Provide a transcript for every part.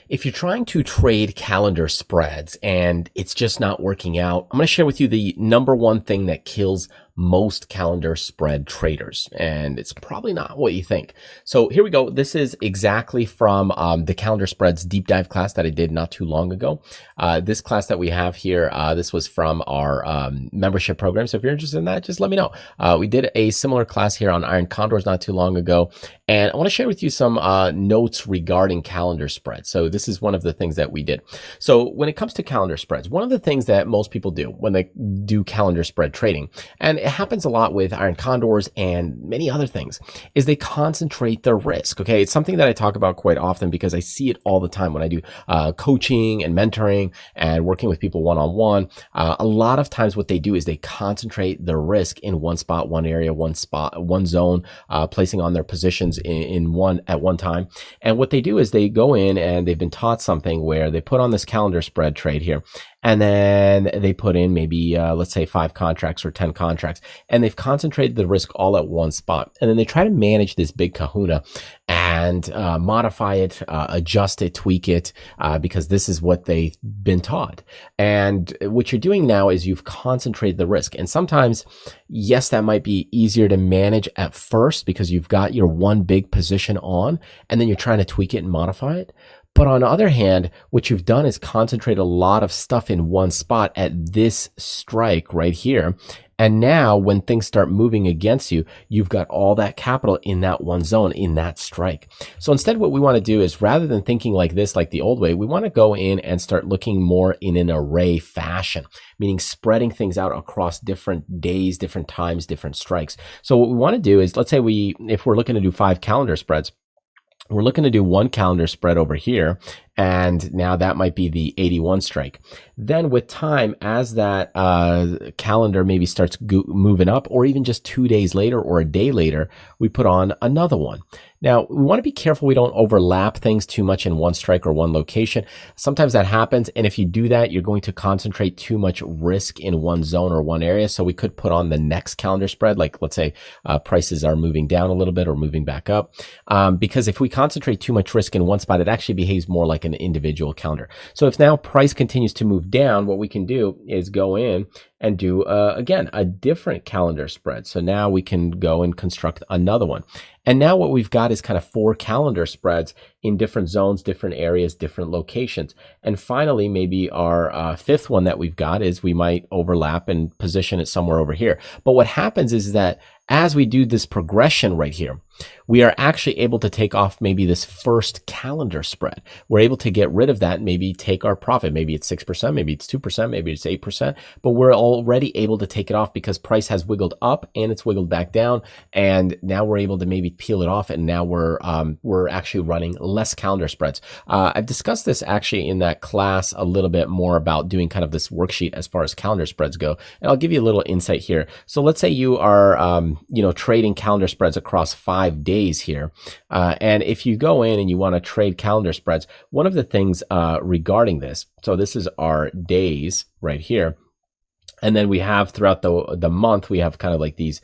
If you're trying to trade calendar spreads and it's just not working out, I'm going to share with you the number one thing that kills most calendar spread traders. And it's probably not what you think. So here we go. This is exactly from the calendar spreads deep dive class that I did not too long ago. This class that we have here, this was from our membership program. So if you're interested in that, just let me know. We did a similar class here on iron condors not too long ago. And I want to share with you some notes regarding calendar spreads. So this is one of the things that we did. So when it comes to calendar spreads, one of the things that most people do when they do calendar spread trading, and it happens a lot with iron condors and many other things, is they concentrate their risk. Okay, it's something that I talk about quite often because I see it all the time when I do coaching and mentoring and working with people one-on-one. A lot of times what they do is they concentrate their risk in one spot, one area, one spot, one zone, placing on their positions in one at one time. And what they do is they go in and they've been taught something where they put on this calendar spread trade here. And then they put in maybe, let's say 5 contracts or 10 contracts, and they've concentrated the risk all at one spot. And then they try to manage this big kahuna and modify it, adjust it, tweak it, because this is what they've been taught. And what you're doing now is you've concentrated the risk. And sometimes, yes, that might be easier to manage at first because you've got your one big position on, and then you're trying to tweak it and modify it. But on the other hand, what you've done is concentrate a lot of stuff in one spot at this strike right here. And now when things start moving against you, you've got all that capital in that one zone, in that strike. So instead, what we want to do is rather than thinking like this, like the old way, we want to go in and start looking more in an array fashion, meaning spreading things out across different days, different times, different strikes. So what we want to do is, let's say if we're looking to do 5 calendar spreads, we're looking to do 1 calendar spread over here, and now that might be the 81 strike. Then with time, as that calendar maybe starts moving up, or even just 2 days later or a day later, we put on another one. Now, we want to be careful we don't overlap things too much in one strike or one location. Sometimes that happens, and if you do that, you're going to concentrate too much risk in one zone or one area. So we could put on the next calendar spread, like let's say prices are moving down a little bit or moving back up. Because if we concentrate too much risk in one spot, it actually behaves more like an individual calendar. So if now price continues to move down, what we can do is go in and do, again, a different calendar spread. So now we can go and construct another one. And now what we've got is kind of 4 calendar spreads in different zones, different areas, different locations. And finally, maybe our 5th one that we've got is we might overlap and position it somewhere over here. But what happens is that as we do this progression right here, we are actually able to take off maybe this first calendar spread. We're able to get rid of that, maybe take our profit. Maybe it's 6%, maybe it's 2%, maybe it's 8%, but we're already able to take it off because price has wiggled up and it's wiggled back down. And now we're able to maybe peel it off. And now we're actually running less calendar spreads. I've discussed this actually in that class a little bit more about doing kind of this worksheet as far as calendar spreads go. And I'll give you a little insight here. So let's say you are, trading calendar spreads across 5 days here. And if you go in and you want to trade calendar spreads, one of the things regarding this, so this is our days right here. And then we have throughout the month, we have kind of like these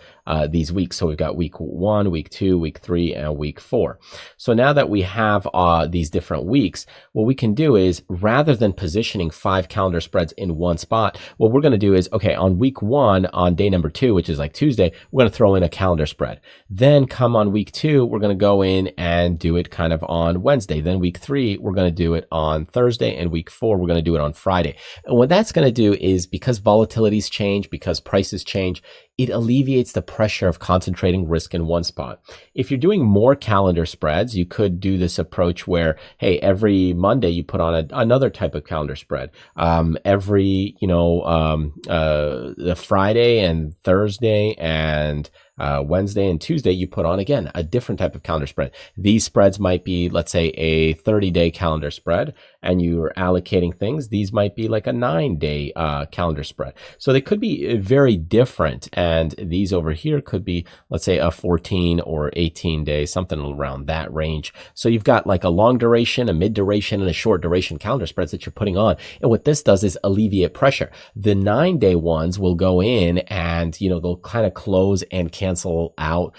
weeks. So we've got week 1, week 2, week 3, and week 4. So now that we have these different weeks, what we can do is rather than positioning 5 calendar spreads in one spot, what we're going to do is, okay, on week 1, on day number 2, which is like Tuesday, we're going to throw in a calendar spread. Then come on week 2, we're going to go in and do it kind of on Wednesday. Then week 3, we're going to do it on Thursday, and week 4, we're going to do it on Friday. And what that's going to do is, because volatility change, because prices change, it alleviates the pressure of concentrating risk in one spot. If you're doing more calendar spreads, you could do this approach where, hey, every Monday you put on another type of calendar spread. Every, the Friday and Thursday and Wednesday and Tuesday, you put on, again, a different type of calendar spread. These spreads might be, let's say, a 30-day calendar spread, and you're allocating things. These might be like a 9-day calendar spread. So they could be very different. And these over here could be, let's say, a 14 or 18 day, something around that range. So you've got like a long duration, a mid duration, and a short duration calendar spreads that you're putting on. And what this does is alleviate pressure. The 9-day ones will go in and, they'll kind of close and cancel out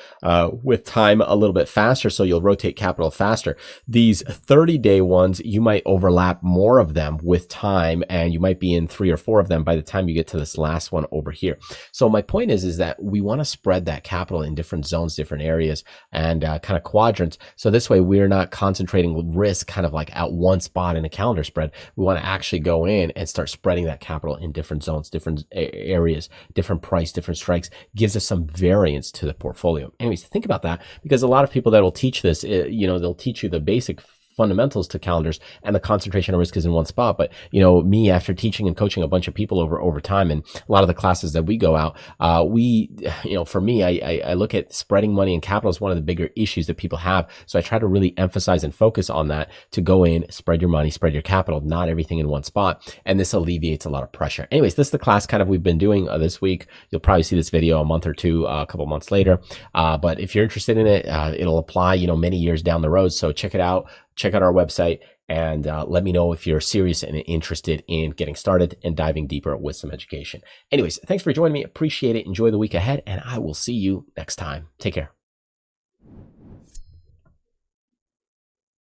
with time a little bit faster. So you'll rotate capital faster. These 30-day ones, you might overlap more of them with time, and you might be in 3 or 4 of them by the time you get to this last one over here. So my point is that we want to spread that capital in different zones, different areas, and kind of quadrants. So this way we're not concentrating risk kind of like at one spot in a calendar spread. We want to actually go in and start spreading that capital in different zones, different areas, different price, different strikes. Gives us some variance to the portfolio. Anyways, think about that, because a lot of people that will teach this, they'll teach you the basic fundamentals to calendars, and the concentration of risk is in one spot. But me, after teaching and coaching a bunch of people over time, and a lot of the classes that we go out, for me, I look at spreading money and capital as one of the bigger issues that people have. So I try to really emphasize and focus on that, to go in, spread your money, spread your capital, not everything in one spot. And this alleviates a lot of pressure. Anyways, this is the class kind of we've been doing this week. You'll probably see this video a month or two, a couple months later. But if you're interested in it, it'll apply, many years down the road. So check it out. Check out our website, and let me know if you're serious and interested in getting started and diving deeper with some education. Anyways, thanks for joining me. Appreciate it. Enjoy the week ahead, and I will see you next time. Take care.